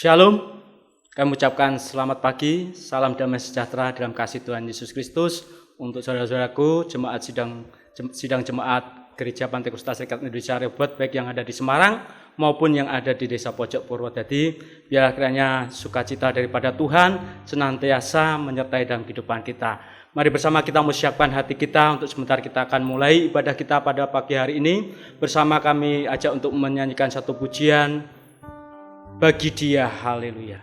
Shalom, kami ucapkan selamat pagi, salam damai sejahtera dalam kasih Tuhan Yesus Kristus untuk saudara-saudaraku, jemaat sidang jemaat Gereja Pantekosta Serikat Indonesia Rebot, baik yang ada di Semarang maupun yang ada di Desa Pojok Purwodadi. Biar kiranya sukacita daripada Tuhan senantiasa menyertai dalam kehidupan kita. Mari bersama kita mempersiapkan hati kita untuk sebentar kita akan mulai ibadah kita pada pagi hari ini. Bersama kami ajak untuk menyanyikan satu pujian, bagi Dia, haleluya.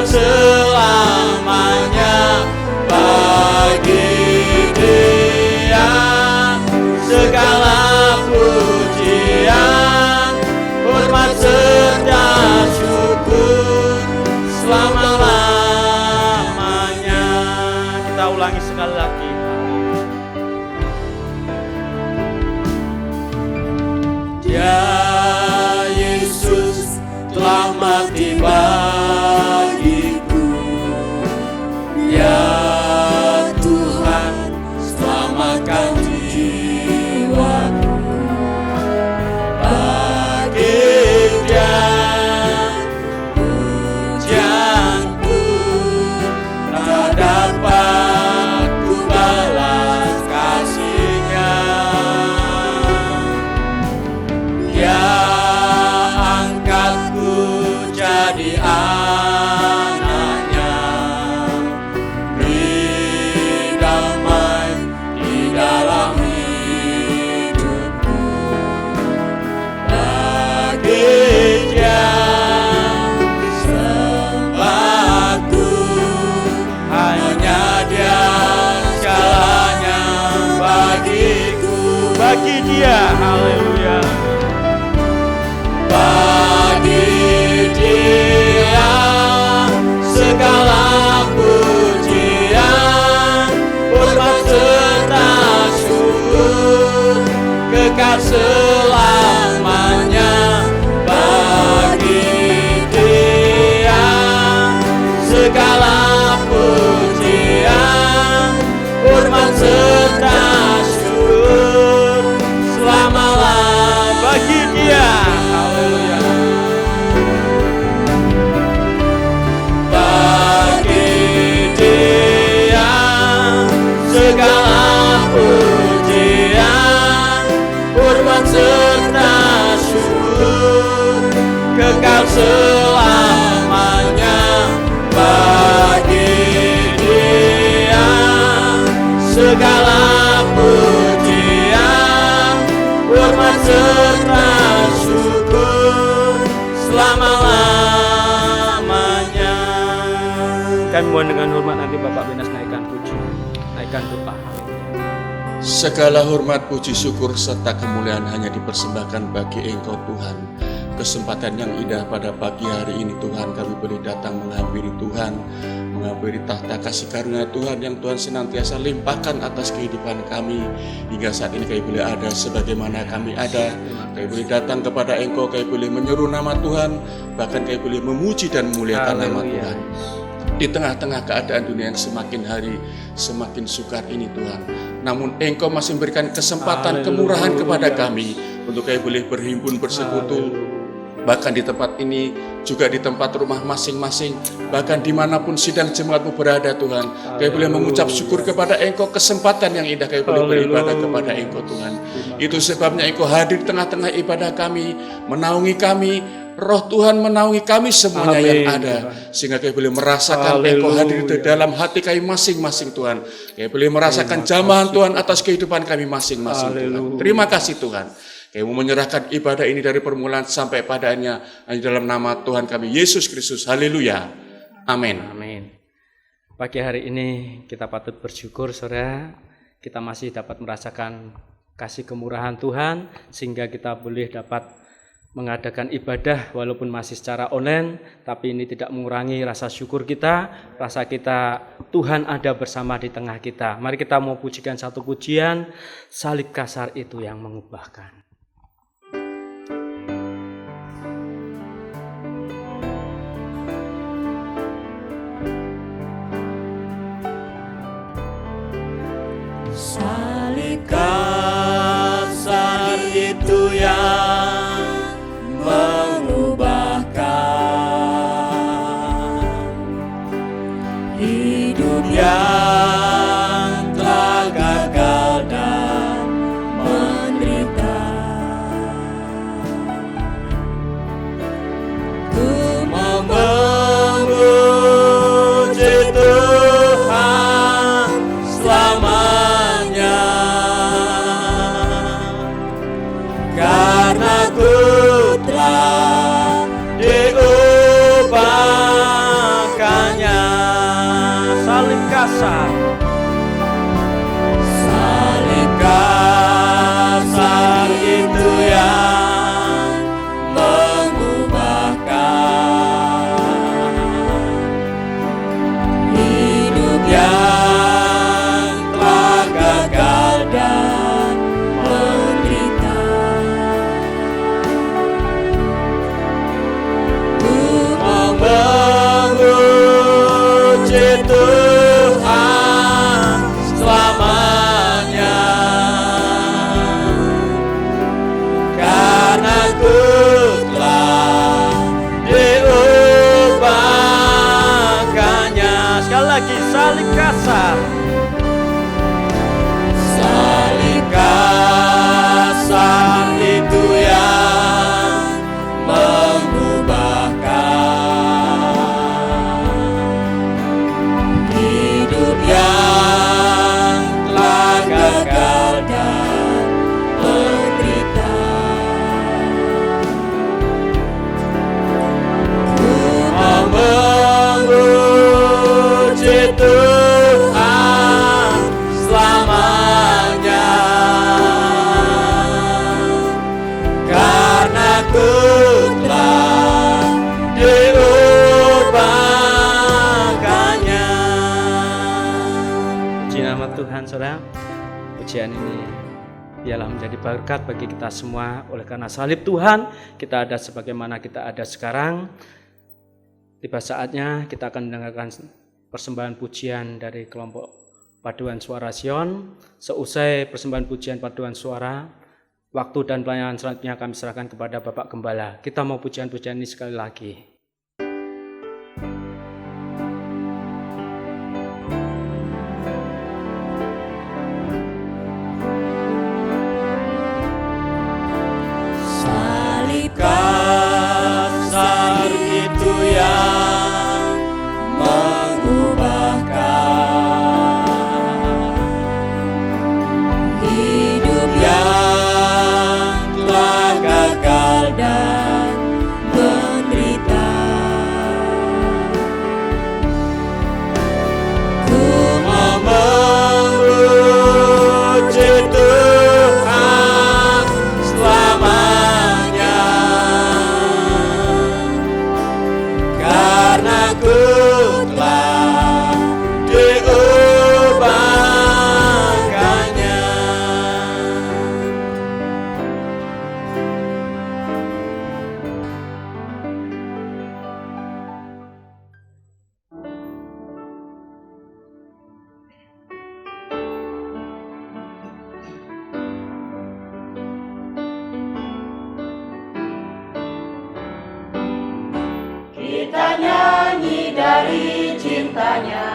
Selamanya bagi Dia segala pujian, hormat serta syukur selama-lamanya. Kita ulangi sekali lagi. Dia Yesus telah mati bagiku, ya Tuhan selamatkan jiwaku. Bagi Dia pujianku tak dapat ku balas kasih-Nya. Dia angkatku jadi anaknya, beri damai di dalam hidupku. Bagi Dia sembahku, hanya Dia segalanya bagiku. Bagi Dia, haleluya. Bagi Dia segala pujian, hormat serta syukur, kekal selamanya. Bagi Dia segala pujian, hormat serta syukur selama-lamanya. Bagi Dia, haleluya. Bagi Dia segala pujian, hormat serta syukur, kekal selamanya. Bagi Dia segala pujian, hormat serta syukur selama-lamanya. Kami mohon dengan hormat nanti Bapak Benas naikkan puji, naikkan doa. Segala hormat, puji, syukur, serta kemuliaan hanya dipersembahkan bagi Engkau Tuhan. kesempatan yang indah pada pagi hari ini Tuhan, kami boleh datang menghampiri Tuhan, menghampiri tahta kasih karunia Tuhan yang Tuhan senantiasa limpahkan atas kehidupan kami. Hingga saat ini kami boleh ada sebagaimana kami ada, kami boleh datang kepada Engkau, kami boleh menyeru nama Tuhan, bahkan kami boleh memuji dan memuliakan nama Tuhan. Di tengah-tengah keadaan dunia yang semakin hari semakin sukar ini Tuhan, namun Engkau masih memberikan kesempatan kemurahan kepada kami untuk kami boleh berhimpun bersekutu, bahkan di tempat ini juga di tempat rumah masing-masing, bahkan dimanapun sidang jemaatmu berada Tuhan, kami boleh mengucap syukur kepada Engkau, kesempatan yang indah kami boleh beribadah kepada Engkau Tuhan. Itu sebabnya Engkau hadir di tengah-tengah ibadah kami, menaungi kami. Roh Tuhan menaungi kami semuanya yang ada, sehingga kami boleh merasakan Engkau hadir di dalam hati kami masing-masing Tuhan. Kami boleh merasakan jamahan Tuhan atas kehidupan kami masing-masing Tuhan. Terima kasih Tuhan. Kami mau menyerahkan ibadah ini dari permulaan sampai padanya hanya dalam nama Tuhan kami Yesus Kristus. Haleluya. Amin. Amin. Pagi hari ini kita patut bersyukur saudara, kita masih dapat merasakan kasih kemurahan Tuhan sehingga kita boleh dapat mengadakan ibadah walaupun masih secara online, tapi ini tidak mengurangi rasa syukur kita, rasa kita Tuhan ada bersama di tengah kita. Mari kita mau pujikan satu pujian, salib kasar itu yang mengubahkan. Salib kasar itu yang hidup yang telah gagal dan menderita. Ku memuji Tuhan selamanya, karena ku telah diubahkannya. Salib kasar itu yang mengubahkan hidup yang telah gagal dan menderita. Ku memuji Tuhan selamanya, karena ku telah diubahkannya. Sekali lagi, salib kasar itu yang mengubahkan hidup yang telah gagal dan menderita. Ku memuji Tuhan selamanya, karena ku telah diubahkannya. Puji nama Tuhan saudara. Pujian ini biarlah menjadi berkat bagi kita semua. Oleh karena salib Tuhan, kita ada sebagaimana kita ada sekarang. Tiba saatnya kita akan mendengarkan persembahan pujian dari kelompok Paduan Suara Sion. Seusai persembahan pujian Paduan Suara, waktu dan pelayanan selanjutnya kami serahkan kepada Bapak Gembala. Kita mau pujian-pujian ini sekali lagi. Salib kasar itu yang mengubahkan hidup yang telah gagal dan menderita. cintanya,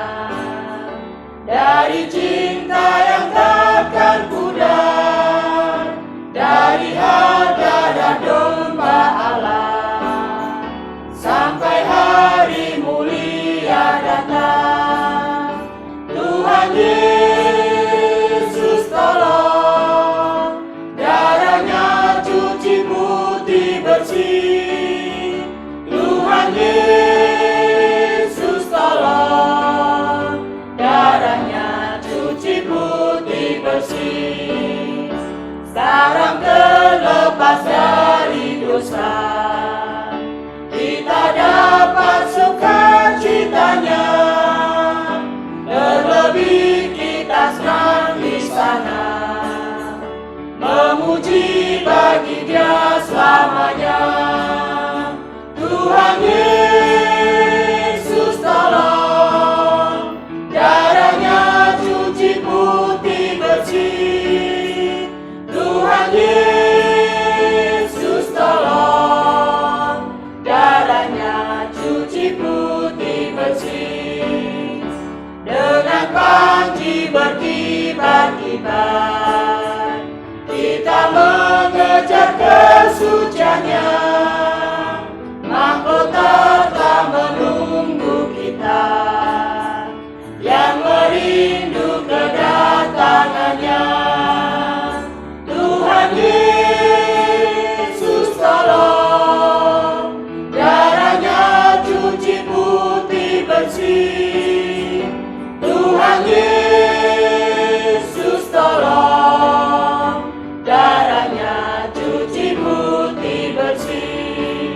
dari cinta yang takkan pudar, dari harga dan domba Allah, sampai hari mulia datang. Tuhan Yesus tolong, darahnya cuci putih bersih. Tuhan Yesus tolong, darahnya cuci putih bersih. Sekarang terlepas dari dosa, kita dapat sukacitanya. Terlebih kita senang di sana, memuji bagi Dia selamanya. Tuhan Yesus tolong, darahnya cuci putih bersih. Tuhan Yesus tolong, darahnya cuci putih bersih. Dengan panji berkibar-kibar, kita mengejar kesuciannya. Mahkota telah menunggu kita, yang merindu kedatangannya. Tuhan Yesus tolong, darahnya cuci putih bersih. Tuhan Yesus tolong, darahnya cuci putih bersih.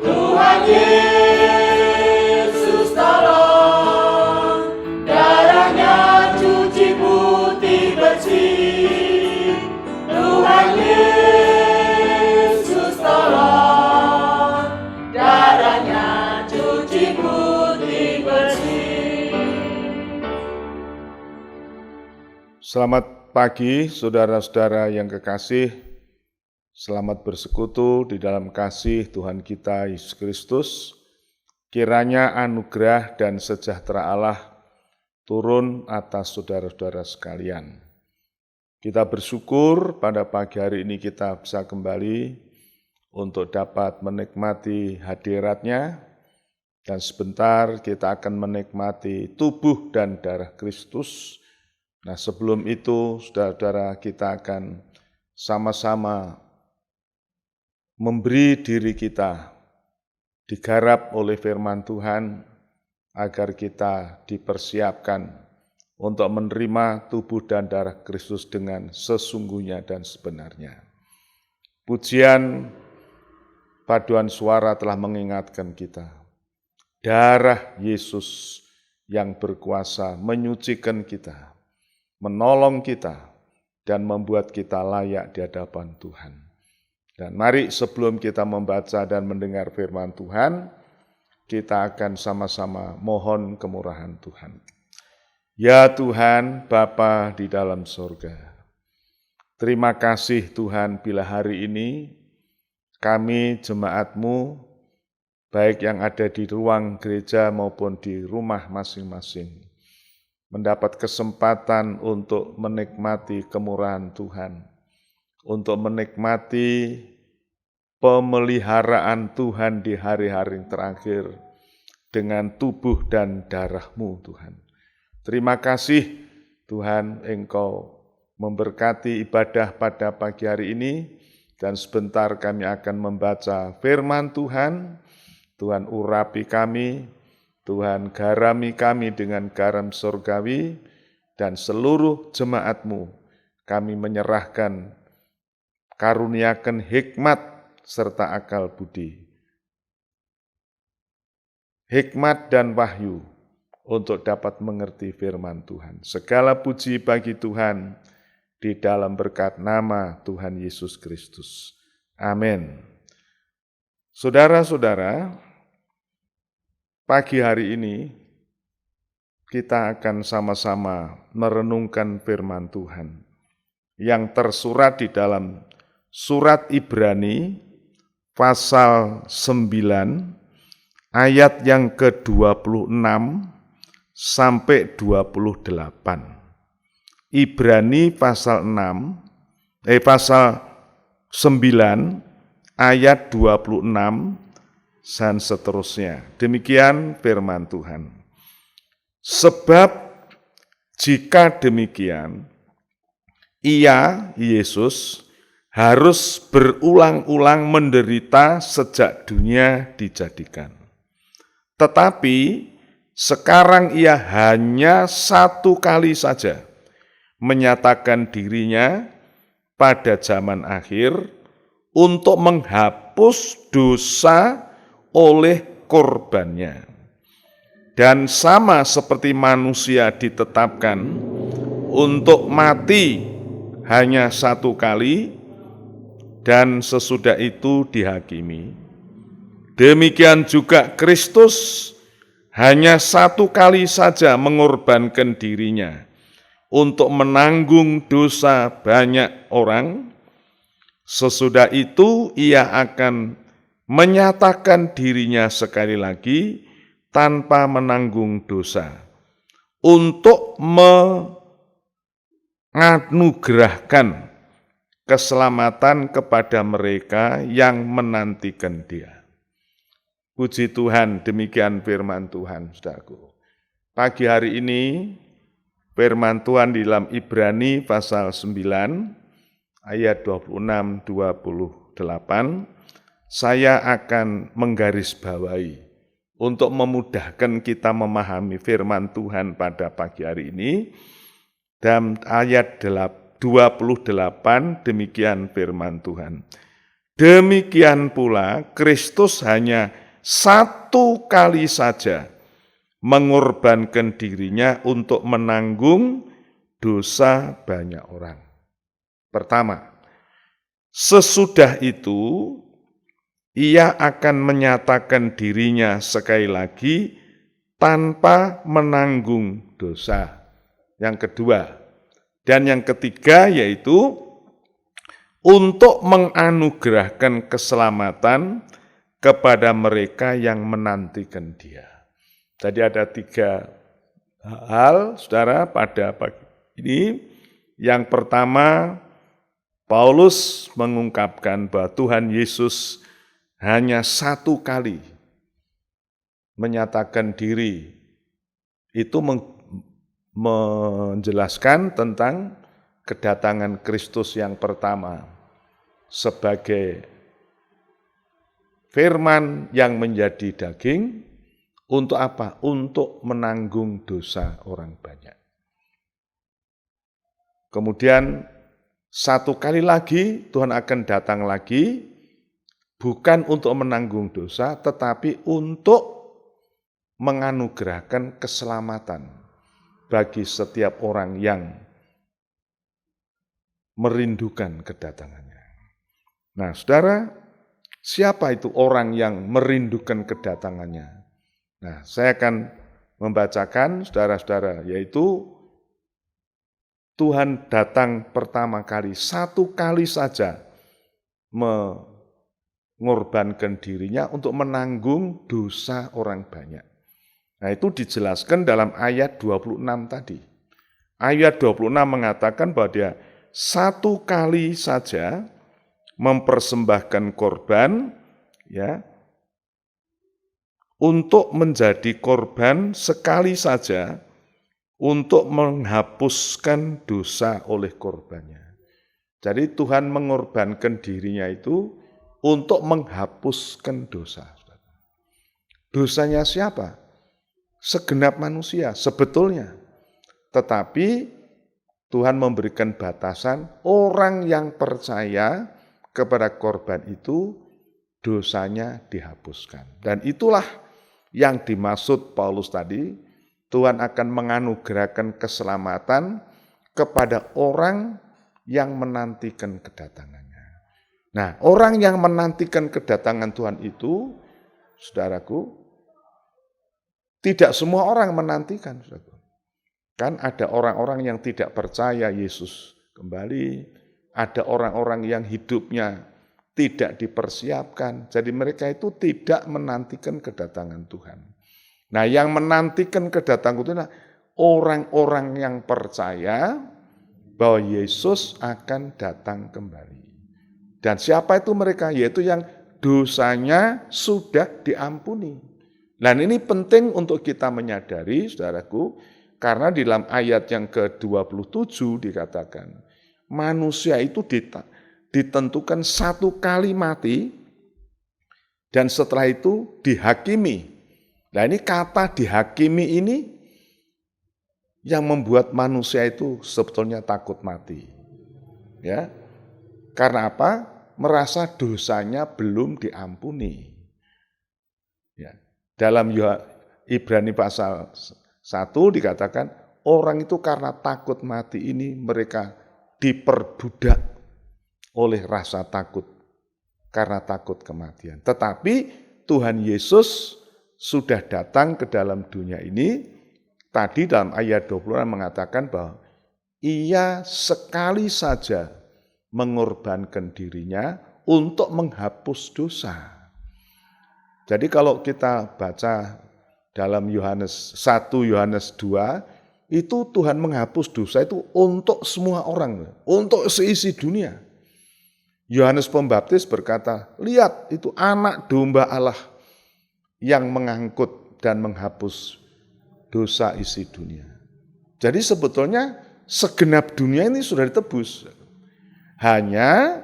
Tuhan Yesus tolong, darahnya cuci putih bersih. Tuhan Yesus tolong, darahnya cuci putih bersih. Selamat pagi saudara-saudara yang kekasih, selamat bersekutu di dalam kasih Tuhan kita Yesus Kristus. Kiranya anugerah dan sejahtera Allah turun atas saudara-saudara sekalian. Kita bersyukur pada pagi hari ini kita bisa kembali untuk dapat menikmati hadirat-Nya, dan sebentar kita akan menikmati tubuh dan darah Kristus. Nah, sebelum itu, saudara-saudara, kita akan sama-sama memberi diri kita digarap oleh firman Tuhan agar kita dipersiapkan untuk menerima tubuh dan darah Kristus dengan sesungguhnya dan sebenarnya. Pujian paduan suara telah mengingatkan kita, darah Yesus yang berkuasa menyucikan kita, menolong kita, dan membuat kita layak di hadapan Tuhan. Dan mari sebelum kita membaca dan mendengar firman Tuhan, kita akan sama-sama mohon kemurahan Tuhan. Ya Tuhan, Bapa di dalam sorga, terima kasih Tuhan bila hari ini kami jemaat-Mu, baik yang ada di ruang gereja maupun di rumah masing-masing, mendapat kesempatan untuk menikmati kemurahan Tuhan, untuk menikmati pemeliharaan Tuhan di hari-hari terakhir dengan tubuh dan darah-Mu Tuhan. Terima kasih Tuhan, Engkau memberkati ibadah pada pagi hari ini, dan sebentar kami akan membaca firman Tuhan. Tuhan urapi kami, Tuhan garami kami dengan garam surgawi, dan seluruh jemaat-Mu kami menyerahkan, karuniakan hikmat serta akal budi, hikmat dan wahyu untuk dapat mengerti firman Tuhan. Segala puji bagi Tuhan di dalam berkat nama Tuhan Yesus Kristus. Amin. Saudara-saudara, pagi hari ini kita akan sama-sama merenungkan firman Tuhan yang tersurat di dalam surat Ibrani pasal 9 ayat yang ke-26 sampai 28. Ibrani pasal 9 ayat 26 dan seterusnya. Demikian firman Tuhan. Sebab jika demikian, Ia, Yesus, harus berulang-ulang menderita sejak dunia dijadikan. Tetapi sekarang Ia hanya satu kali saja menyatakan dirinya pada zaman akhir untuk menghapus dosa oleh korbannya. Dan sama seperti manusia ditetapkan untuk mati hanya satu kali dan sesudah itu dihakimi, demikian juga Kristus hanya satu kali saja mengorbankan dirinya untuk menanggung dosa banyak orang. Sesudah itu Ia akan menyatakan dirinya sekali lagi tanpa menanggung dosa untuk menganugerahkan keselamatan kepada mereka yang menantikan Dia. Puji Tuhan, demikian firman Tuhan, saudaraku. Pagi hari ini, firman Tuhan di dalam Ibrani pasal 9, ayat 26-28, saya akan menggarisbawahi untuk memudahkan kita memahami firman Tuhan pada pagi hari ini. Dan ayat 28, demikian firman Tuhan. Demikian pula Kristus hanya satu kali saja mengorbankan dirinya untuk menanggung dosa banyak orang. Pertama, sesudah itu Ia akan menyatakan dirinya sekali lagi tanpa menanggung dosa. Yang kedua, dan yang ketiga yaitu untuk menganugerahkan keselamatan kepada mereka yang menantikan Dia. Jadi ada 3 hal, saudara, pada pagi ini. Yang pertama, Paulus mengungkapkan bahwa Tuhan Yesus hanya satu kali menyatakan diri. Itu menjelaskan tentang kedatangan Kristus yang pertama sebagai firman yang menjadi daging. Untuk apa? Untuk menanggung dosa orang banyak. Kemudian satu kali lagi Tuhan akan datang lagi, bukan untuk menanggung dosa, tetapi untuk menganugerahkan keselamatan bagi setiap orang yang merindukan kedatangannya. Nah, saudara, siapa itu orang yang merindukan kedatangannya? Nah, saya akan membacakan, saudara-saudara, yaitu Tuhan datang pertama kali, satu kali saja mengorbankan dirinya untuk menanggung dosa orang banyak. Nah, itu dijelaskan dalam ayat 26 tadi. Ayat 26 mengatakan bahwa Dia satu kali saja mempersembahkan korban, ya, untuk menjadi korban sekali saja untuk menghapuskan dosa oleh korbannya. Jadi Tuhan mengorbankan dirinya itu untuk menghapuskan dosa. Dosanya siapa? Segenap manusia sebetulnya. Tetapi Tuhan memberikan batasan, orang yang percaya kepada korban itu dosanya dihapuskan. Dan itulah yang dimaksud Paulus tadi, Tuhan akan menganugerahkan keselamatan kepada orang yang menantikan kedatangannya. Nah, orang yang menantikan kedatangan Tuhan itu, saudaraku, tidak semua orang menantikan. Saudaraku. Kan ada orang-orang yang tidak percaya Yesus kembali, ada orang-orang yang hidupnya tidak dipersiapkan. Jadi mereka itu tidak menantikan kedatangan Tuhan. Nah, yang menantikan kedatangan Tuhan orang-orang yang percaya bahwa Yesus akan datang kembali. Dan siapa itu mereka? Yaitu yang dosanya sudah diampuni. Dan ini penting untuk kita menyadari, saudaraku, karena di dalam ayat yang ke-27 dikatakan, manusia itu ditentukan satu kali mati, dan setelah itu dihakimi. Nah, ini kata dihakimi ini yang membuat manusia itu sebetulnya takut mati. Ya. Karena apa? Merasa dosanya belum diampuni. Ya. Dalam Ibrani pasal 1 dikatakan, orang itu karena takut mati ini mereka diperbudak oleh rasa takut, karena takut kematian. Tetapi Tuhan Yesus sudah datang ke dalam dunia ini, tadi dalam ayat 20 mengatakan bahwa ia sekali saja mengorbankan dirinya untuk menghapus dosa. Jadi kalau kita baca dalam Yohanes 1, Yohanes 2, itu Tuhan menghapus dosa itu untuk semua orang, untuk seisi dunia. Yohanes Pembaptis berkata, lihat itu anak domba Allah yang mengangkut dan menghapus dosa isi dunia. Jadi sebetulnya segenap dunia ini sudah ditebus. Hanya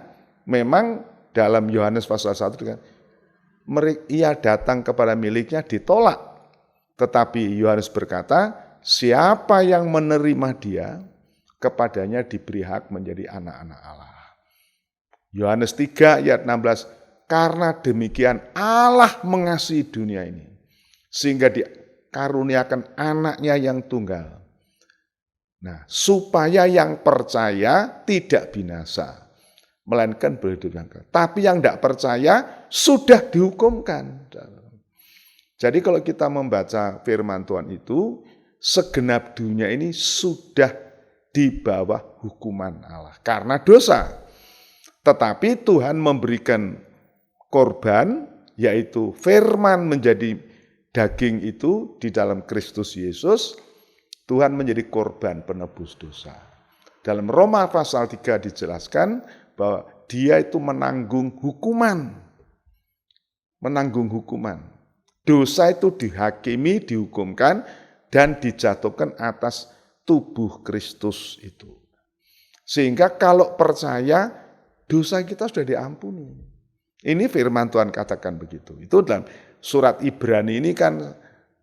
memang dalam Yohanes pasal 1, ia datang kepada miliknya ditolak. Tetapi Yohanes berkata, siapa yang menerima dia, kepadanya diberi hak menjadi anak-anak Allah. Yohanes 3 ayat 16, karena demikian Allah mengasihi dunia ini, sehingga dikaruniakan anaknya yang tunggal. Nah, supaya yang percaya tidak binasa, melainkan berhidup yang kekal. Tapi yang tidak percaya sudah dihukumkan. Jadi kalau kita membaca firman Tuhan itu, segenap dunia ini sudah di bawah hukuman Allah karena dosa. Tetapi Tuhan memberikan korban, yaitu firman menjadi daging itu di dalam Kristus Yesus, Tuhan menjadi korban penebus dosa. Dalam Roma pasal 3 dijelaskan bahwa dia itu menanggung hukuman. Menanggung hukuman. Dosa itu dihakimi, dihukumkan, dan dijatuhkan atas tubuh Kristus itu. Sehingga kalau percaya, dosa kita sudah diampuni. Ini firman Tuhan katakan begitu. Itu dalam surat Ibrani ini kan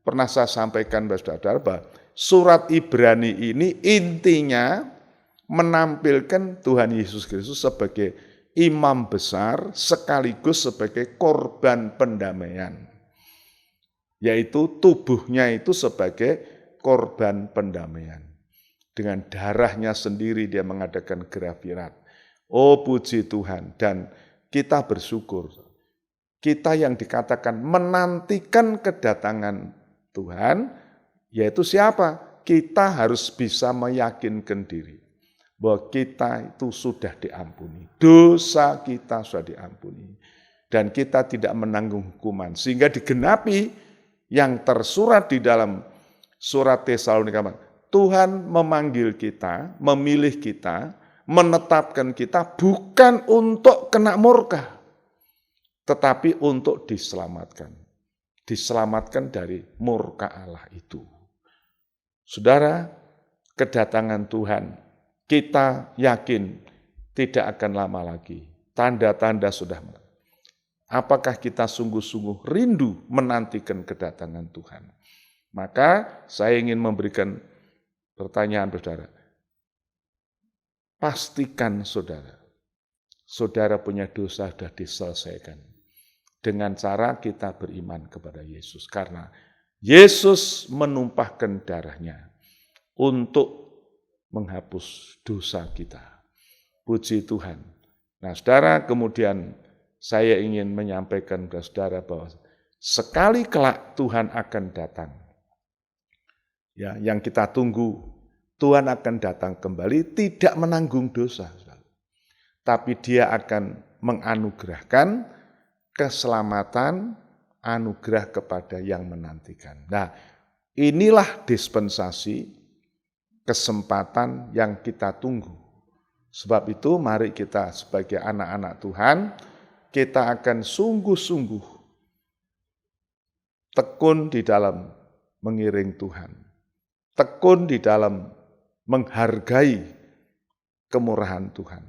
pernah saya sampaikan saudara bahwa surat Ibrani ini intinya menampilkan Tuhan Yesus Kristus sebagai imam besar sekaligus sebagai korban pendamaian. Yaitu tubuhnya itu sebagai korban pendamaian. Dengan darahnya sendiri dia mengadakan gerafirat. Oh puji Tuhan, dan kita bersyukur. Kita yang dikatakan menantikan kedatangan Tuhan, yaitu siapa? Kita harus bisa meyakinkan diri bahwa kita itu sudah diampuni. Dosa kita sudah diampuni. Dan kita tidak menanggung hukuman. Sehingga digenapi yang tersurat di dalam surat Tesalonika, Tuhan memanggil kita, memilih kita, menetapkan kita bukan untuk kena murka, tetapi untuk diselamatkan. Diselamatkan dari murka Allah itu. Saudara, kedatangan Tuhan, kita yakin tidak akan lama lagi. Tanda-tanda sudah mulai. Apakah kita sungguh-sungguh rindu menantikan kedatangan Tuhan? Maka saya ingin memberikan pertanyaan saudara. Pastikan saudara punya dosa sudah diselesaikan. Dengan cara kita beriman kepada Yesus. Karena Yesus menumpahkan darahnya untuk menghapus dosa kita. Puji Tuhan. Nah saudara, kemudian saya ingin menyampaikan kepada saudara bahwa sekali kelak Tuhan akan datang. Ya, yang kita tunggu, Tuhan akan datang kembali tidak menanggung dosa. Tapi dia akan menganugerahkan keselamatan, anugerah kepada yang menantikan. Nah, inilah dispensasi kesempatan yang kita tunggu. Sebab itu mari kita sebagai anak-anak Tuhan, kita akan sungguh-sungguh tekun di dalam mengiring Tuhan. Tekun di dalam menghargai kemurahan Tuhan.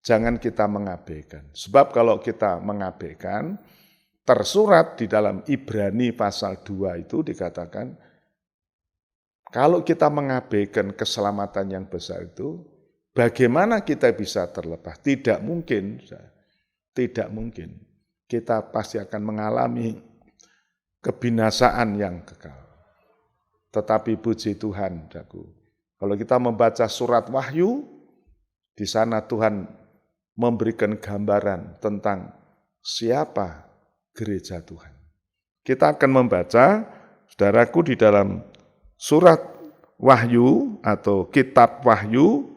Jangan kita mengabaikan. Sebab kalau kita mengabaikan, tersurat di dalam Ibrani pasal 2 itu dikatakan, kalau kita mengabaikan keselamatan yang besar itu, bagaimana kita bisa terlepas? Tidak mungkin. Tidak mungkin. Kita pasti akan mengalami kebinasaan yang kekal. Tetapi puji Tuhan, kalau kita membaca surat Wahyu, di sana Tuhan memberikan gambaran tentang siapa gereja Tuhan. Kita akan membaca, saudaraku, di dalam surat Wahyu atau kitab Wahyu,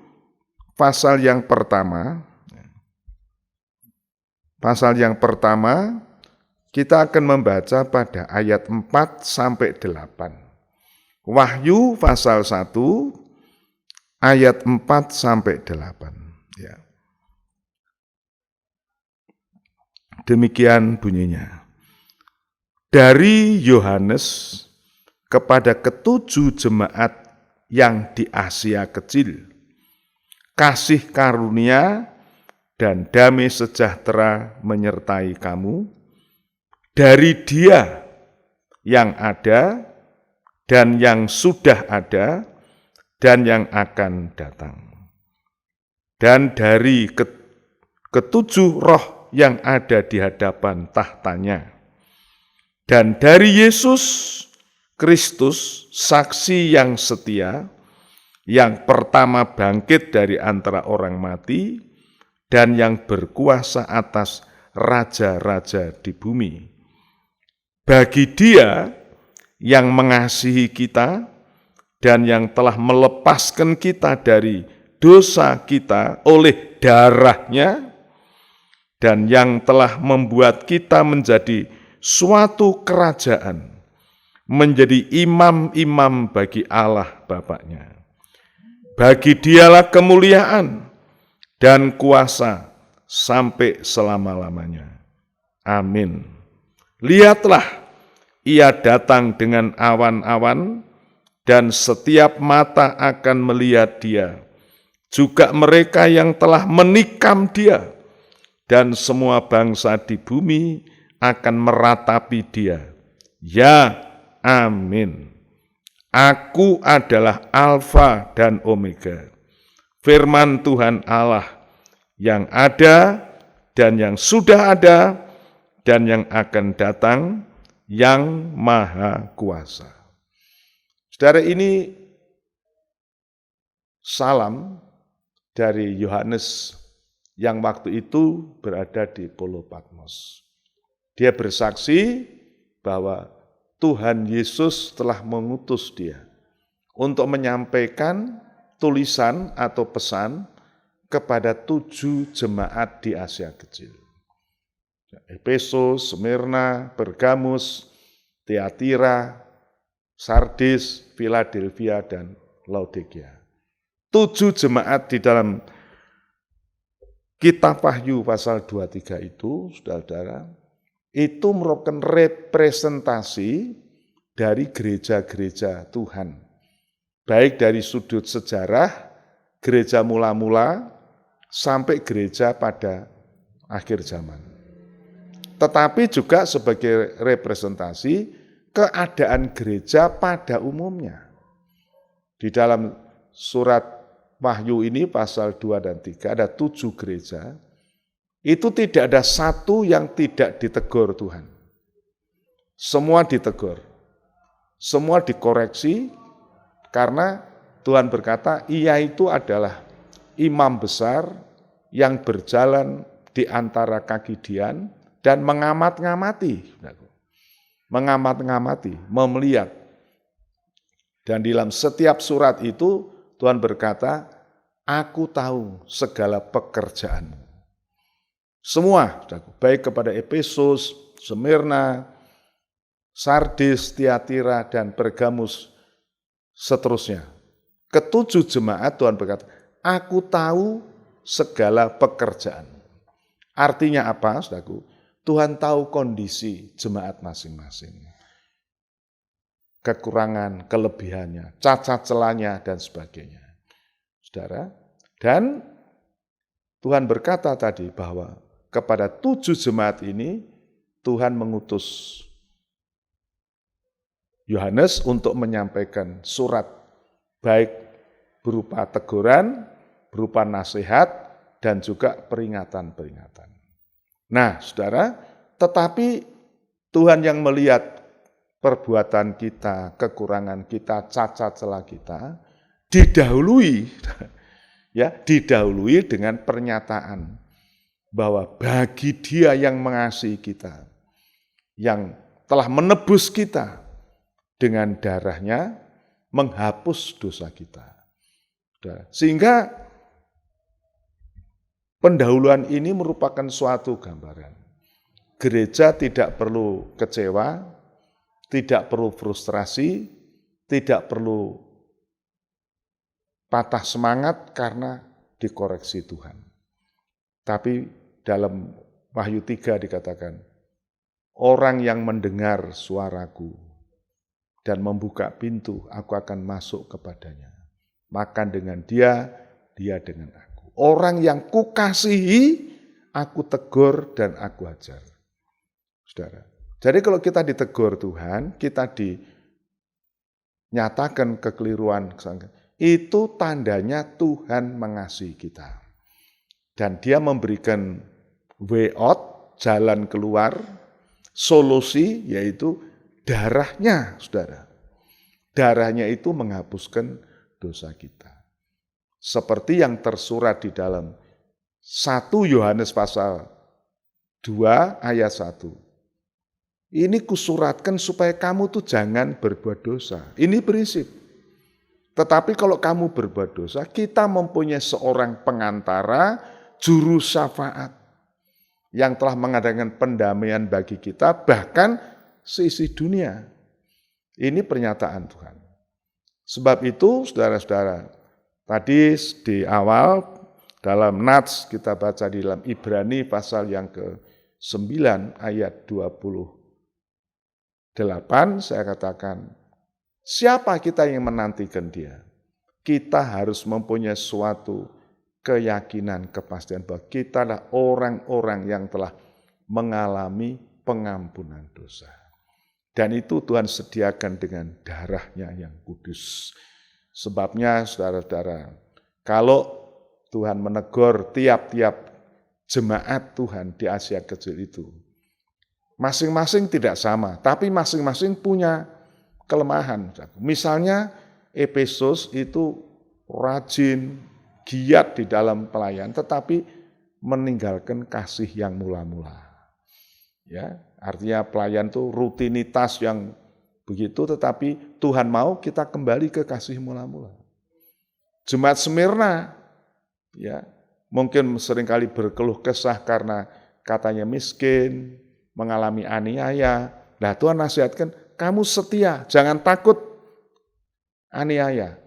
pasal yang pertama. Pasal yang pertama, kita akan membaca pada ayat 4 sampai 8. Wahyu pasal 1, ayat 4 sampai 8. Ya. Demikian bunyinya. Dari Yohanes kepada ketujuh jemaat yang di Asia Kecil, kasih karunia dan damai sejahtera menyertai kamu dari Dia yang ada dan yang sudah ada dan yang akan datang, dan dari ketujuh roh yang ada di hadapan tahtanya, dan dari Yesus Kristus, saksi yang setia, yang pertama bangkit dari antara orang mati, dan yang berkuasa atas raja-raja di bumi. Bagi Dia yang mengasihi kita, dan yang telah melepaskan kita dari dosa kita oleh darah-Nya, dan yang telah membuat kita menjadi suatu kerajaan, menjadi imam-imam bagi Allah Bapa-Nya. Bagi Dialah kemuliaan dan kuasa sampai selama-lamanya. Amin. Lihatlah, Ia datang dengan awan-awan, dan setiap mata akan melihat Dia, juga mereka yang telah menikam Dia, dan semua bangsa di bumi akan meratapi Dia. Ya, amin. Aku adalah Alfa dan Omega, firman Tuhan Allah yang ada dan yang sudah ada dan yang akan datang, yang Maha Kuasa. Saudara, ini salam dari Yohanes yang waktu itu berada di Pulau Patmos. Dia bersaksi bahwa Tuhan Yesus telah mengutus dia untuk menyampaikan tulisan atau pesan kepada 7 jemaat di Asia Kecil. Efesus, Smyrna, Pergamus, Tiatira, Sardis, Philadelphia, dan Laodikia. 7 jemaat di dalam kitab Wahyu pasal 23 itu, saudara-saudara, itu merupakan representasi dari gereja-gereja Tuhan. Baik dari sudut sejarah, gereja mula-mula, sampai gereja pada akhir zaman. Tetapi juga sebagai representasi keadaan gereja pada umumnya. Di dalam surat Wahyu ini pasal 2 dan 3 ada 7 gereja. Itu tidak ada satu yang tidak ditegur Tuhan. Semua ditegur. Semua dikoreksi karena Tuhan berkata, Ia itu adalah imam besar yang berjalan di antara kaki Dian dan mengamat-ngamati. Mengamat-ngamati, melihat. Dan dalam setiap surat itu Tuhan berkata, Aku tahu segala pekerjaanmu. Semua, saudaraku, baik kepada Efesus, Smyrna, Sardis, Tiatira, dan Pergamus, seterusnya. Ketujuh jemaat Tuhan berkata, aku tahu segala pekerjaan. Artinya apa, saudaraku? Tuhan tahu kondisi jemaat masing-masing. Kekurangan, kelebihannya, cacat celanya, dan sebagainya. Saudara, dan Tuhan berkata tadi bahwa kepada 7 jemaat ini, Tuhan mengutus Yohanes untuk menyampaikan surat baik berupa teguran, berupa nasihat, dan juga peringatan-peringatan. Nah, saudara, tetapi Tuhan yang melihat perbuatan kita, kekurangan kita, cacat celah kita, didahului dengan pernyataan bahwa bagi Dia yang mengasihi kita, yang telah menebus kita dengan darahnya, menghapus dosa kita. Sehingga pendahuluan ini merupakan suatu gambaran. Gereja tidak perlu kecewa, tidak perlu frustrasi, tidak perlu patah semangat karena dikoreksi Tuhan. Tapi dalam Wahyu 3 dikatakan, orang yang mendengar suaraku dan membuka pintu, aku akan masuk kepadanya. Makan dengan dia, dia dengan aku. Orang yang kukasihi, aku tegur dan aku ajar. Saudara, jadi kalau kita ditegur Tuhan, kita dinyatakan kekeliruan, itu tandanya Tuhan mengasihi kita. Dan Dia memberikan way out, jalan keluar, solusi, yaitu darahnya, saudara. Darahnya itu menghapuskan dosa kita. Seperti yang tersurat di dalam 1 Yohanes pasal 2 ayat 1. Ini kusuratkan supaya kamu tuh jangan berbuat dosa. Ini prinsip. Tetapi kalau kamu berbuat dosa, kita mempunyai seorang pengantara, juru syafaat, yang telah mengadakan pendamaian bagi kita, bahkan seisi dunia. Ini pernyataan Tuhan. Sebab itu, saudara-saudara, tadi di awal dalam Nats kita baca di dalam Ibrani pasal yang ke-9 ayat 28, saya katakan, siapa kita yang menantikan Dia? Kita harus mempunyai suatu keyakinan, kepastian bahwa kita adalah orang-orang yang telah mengalami pengampunan dosa. Dan itu Tuhan sediakan dengan darahnya yang kudus. Sebabnya, saudara-saudara, kalau Tuhan menegur tiap-tiap jemaat Tuhan di Asia Kecil itu, masing-masing tidak sama, tapi masing-masing punya kelemahan. Misalnya, Efesus itu rajin, giat di dalam pelayan, tetapi meninggalkan kasih yang mula-mula. Ya, artinya pelayan itu rutinitas yang begitu, tetapi Tuhan mau kita kembali ke kasih mula-mula. Jemaat Smyrna, ya, mungkin seringkali berkeluh kesah karena katanya miskin, mengalami aniaya. Nah, Tuhan nasihatkan, kamu setia, jangan takut aniaya,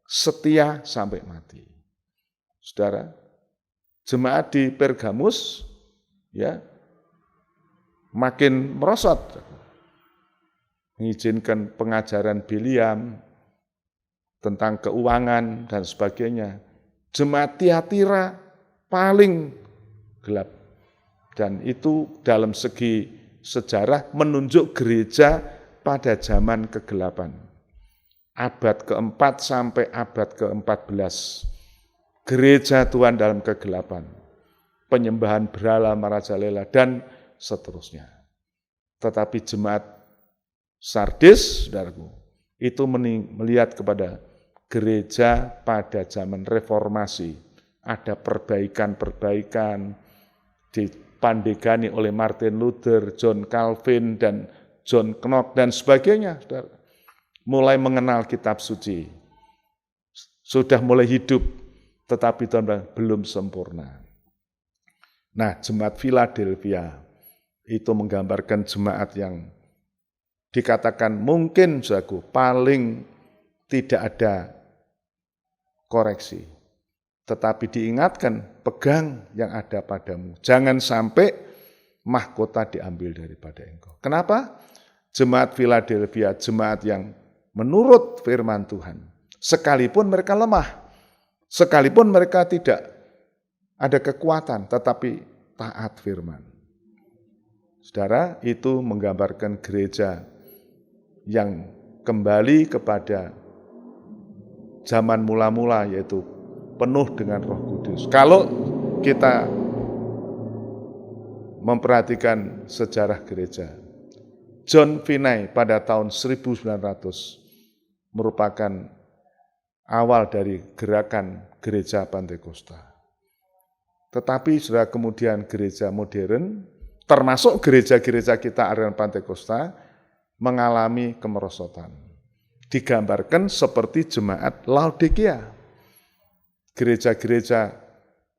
setia sampai mati. Saudara, jemaat di Pergamus ya makin merosot, mengizinkan pengajaran Biliam tentang keuangan dan sebagainya. Jemaat Tiatira paling gelap, dan itu dalam segi sejarah menunjuk gereja pada zaman kegelapan, abad ke-4 sampai abad ke-14. Gereja Tuhan dalam kegelapan, penyembahan berhala, merajalela, dan seterusnya. Tetapi jemaat Sardis, saudaraku, itu melihat kepada gereja pada zaman reformasi. Ada perbaikan-perbaikan, dipandegani oleh Martin Luther, John Calvin, dan John Knox, dan sebagainya. Saudara. Mulai mengenal kitab suci. Sudah mulai hidup, tetapi Tuhan belum sempurna. Nah, jemaat Philadelphia itu menggambarkan jemaat yang dikatakan mungkin saudaraku paling tidak ada koreksi. Tetapi diingatkan, pegang yang ada padamu. Jangan sampai mahkota diambil daripada engkau. Kenapa? Jemaat Philadelphia, jemaat yang menurut firman Tuhan. Sekalipun mereka lemah, sekalipun mereka tidak ada kekuatan, tetapi taat firman. Saudara, itu menggambarkan gereja yang kembali kepada zaman mula-mula, yaitu penuh dengan Roh Kudus. Kalau kita memperhatikan sejarah gereja, John Finney pada tahun 1900 merupakan awal dari gerakan gereja Pantekosta. Tetapi sudah kemudian gereja modern, termasuk gereja-gereja kita aliran Pantekosta, mengalami kemerosotan. Digambarkan seperti jemaat Laodikia. Gereja-gereja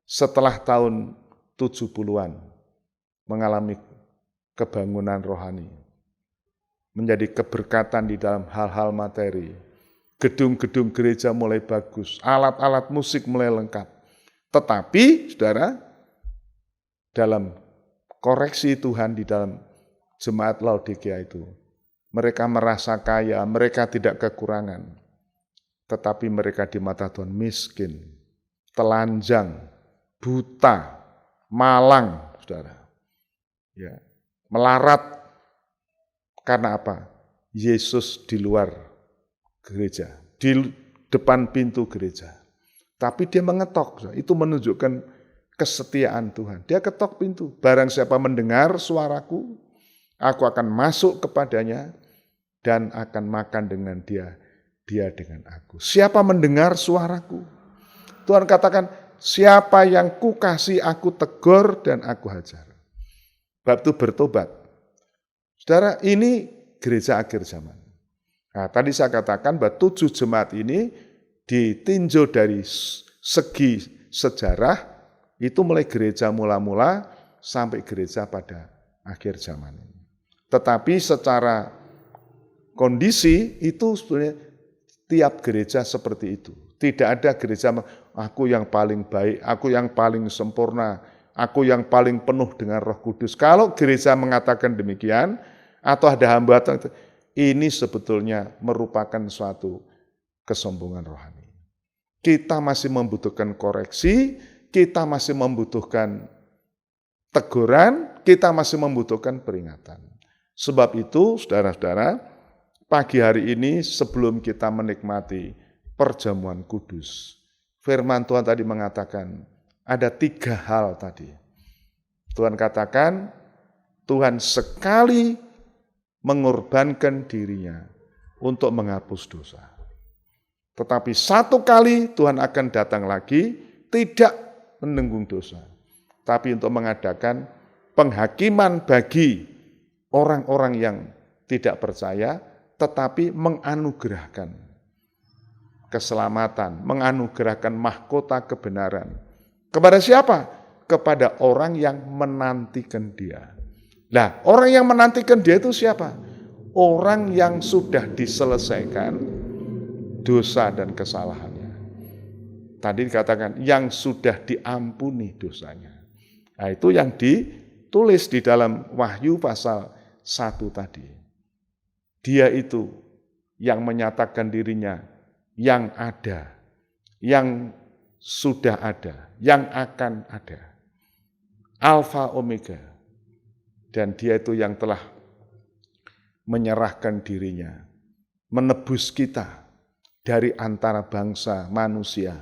setelah tahun 70-an mengalami kebangunan rohani, menjadi keberkatan di dalam hal-hal materi. Gedung-gedung gereja mulai bagus, alat-alat musik mulai lengkap. Tetapi, saudara, dalam koreksi Tuhan di dalam jemaat Laodikia itu, mereka merasa kaya, mereka tidak kekurangan. Tetapi mereka di mata Tuhan miskin, telanjang, buta, malang, saudara. Ya, melarat. Karena apa? Yesus di luar gereja, di depan pintu gereja. Tapi dia mengetok, itu menunjukkan kesetiaan Tuhan. Dia ketok pintu, barang siapa mendengar suaraku, aku akan masuk kepadanya dan akan makan dengan dia dengan aku. Siapa mendengar suaraku? Tuhan katakan, siapa yang kukasih aku tegur dan aku hajar. Bab itu bertobat. Saudara, ini gereja akhir zaman. Nah, tadi saya katakan bahwa 7 jemaat ini ditinjau dari segi sejarah, itu mulai gereja mula-mula sampai gereja pada akhir zaman ini. Tetapi secara kondisi itu sebenarnya tiap gereja seperti itu. Tidak ada gereja, aku yang paling baik, aku yang paling sempurna, aku yang paling penuh dengan Roh Kudus. Kalau gereja mengatakan demikian, atau ada hambatan, ini sebetulnya merupakan suatu kesombongan rohani. Kita masih membutuhkan koreksi, kita masih membutuhkan teguran, kita masih membutuhkan peringatan. Sebab itu, saudara-saudara, pagi hari ini sebelum kita menikmati perjamuan kudus, firman Tuhan tadi mengatakan ada 3 hal tadi. Tuhan katakan, Tuhan sekali mengorbankan dirinya untuk menghapus dosa. Tetapi 1 kali Tuhan akan datang lagi, tidak menanggung dosa, tapi untuk mengadakan penghakiman bagi orang-orang yang tidak percaya, tetapi menganugerahkan keselamatan, menganugerahkan mahkota kebenaran. Kepada siapa? Kepada orang yang menantikan dia. Nah, orang yang menantikan dia itu siapa? Orang yang sudah diselesaikan dosa dan kesalahannya. Tadi dikatakan yang sudah diampuni dosanya. Nah, itu yang ditulis di dalam Wahyu pasal 1 tadi. Dia itu yang menyatakan dirinya yang ada, yang sudah ada, yang akan ada. Alfa Omega. Dan dia itu yang telah menyerahkan dirinya, menebus kita dari antara bangsa manusia,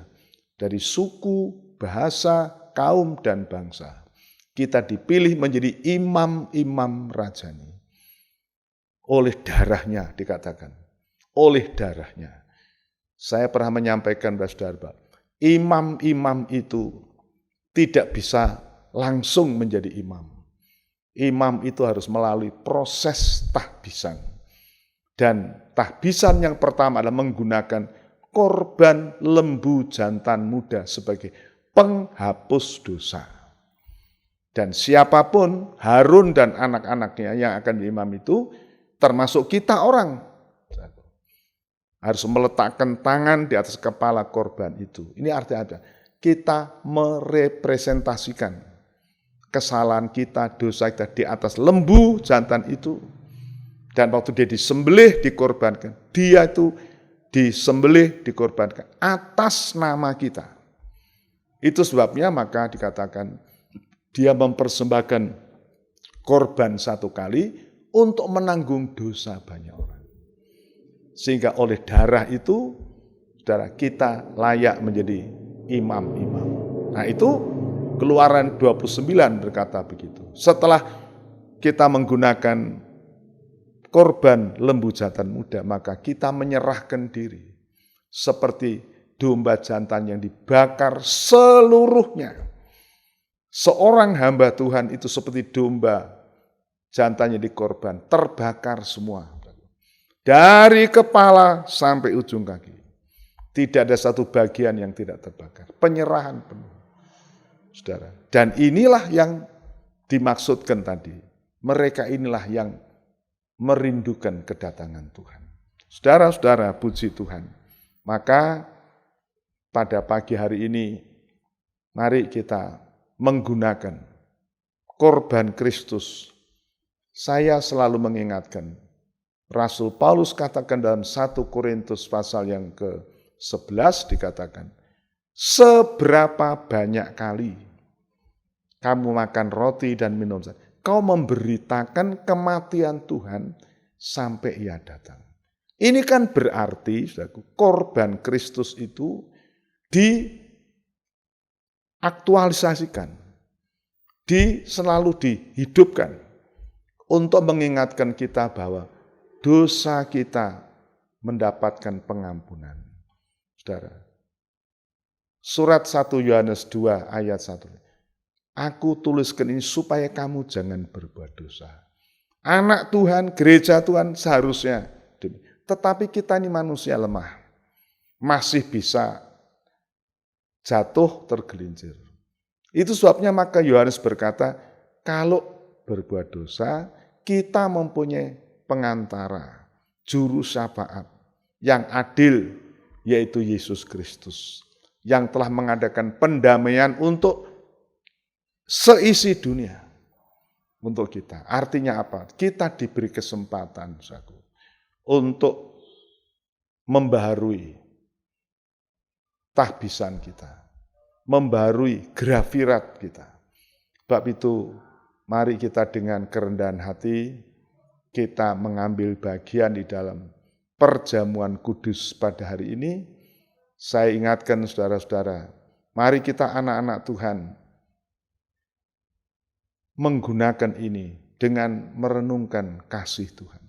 dari suku, bahasa, kaum, dan bangsa. Kita dipilih menjadi imam-imam rajani. Oleh darahnya dikatakan. Oleh darahnya. Saya pernah menyampaikan, saudara, imam-imam itu tidak bisa langsung menjadi imam. Imam itu harus melalui proses tahbisan. Dan tahbisan yang pertama adalah menggunakan korban lembu jantan muda sebagai penghapus dosa. Dan siapapun Harun dan anak-anaknya yang akan imam itu, termasuk kita orang, harus meletakkan tangan di atas kepala korban itu. Ini artinya ada. Kita merepresentasikan kesalahan kita, dosa kita di atas lembu jantan itu. Dan waktu dia disembelih, dikorbankan. Dia itu disembelih, dikorbankan atas nama kita. Itu sebabnya maka dikatakan dia mempersembahkan korban satu kali untuk menanggung dosa banyak orang. Sehingga oleh darah itu, saudara, kita layak menjadi imam-imam. Nah itu Keluaran 29 berkata begitu. Setelah kita menggunakan korban lembu jantan muda, maka kita menyerahkan diri seperti domba jantan yang dibakar seluruhnya. Seorang hamba Tuhan itu seperti domba jantannya dikorban, terbakar semua. Dari kepala sampai ujung kaki. Tidak ada satu bagian yang tidak terbakar. Penyerahan penuh. Saudara. Dan inilah yang dimaksudkan tadi. Mereka inilah yang merindukan kedatangan Tuhan. Saudara-saudara, puji Tuhan. Maka pada pagi hari ini, mari kita menggunakan korban Kristus. Saya selalu mengingatkan, Rasul Paulus katakan dalam 1 Korintus pasal yang ke-11 dikatakan, seberapa banyak kali kamu makan roti dan minum, kau memberitakan kematian Tuhan sampai Ia datang. Ini kan berarti, saudaraku, korban Kristus itu diaktualisasikan, selalu dihidupkan untuk mengingatkan kita bahwa dosa kita mendapatkan pengampunan. Saudara, surat 1 Yohanes 2 ayat 1. Aku tuliskan ini supaya kamu jangan berbuat dosa. Anak Tuhan, gereja Tuhan seharusnya. Tetapi kita ini manusia lemah. Masih bisa jatuh tergelincir. Itu sebabnya maka Yohanes berkata, kalau berbuat dosa, kita mempunyai pengantara, juru syafaat yang adil, yaitu Yesus Kristus, yang telah mengadakan pendamaian untuk seisi dunia untuk kita. Artinya apa? Kita diberi kesempatan untuk membaharui tahbisan kita, membaharui grafirat kita. Sebab itu, mari kita dengan kerendahan hati, kita mengambil bagian di dalam perjamuan kudus pada hari ini. Saya ingatkan saudara-saudara, mari kita anak-anak Tuhan, menggunakan ini dengan merenungkan kasih Tuhan.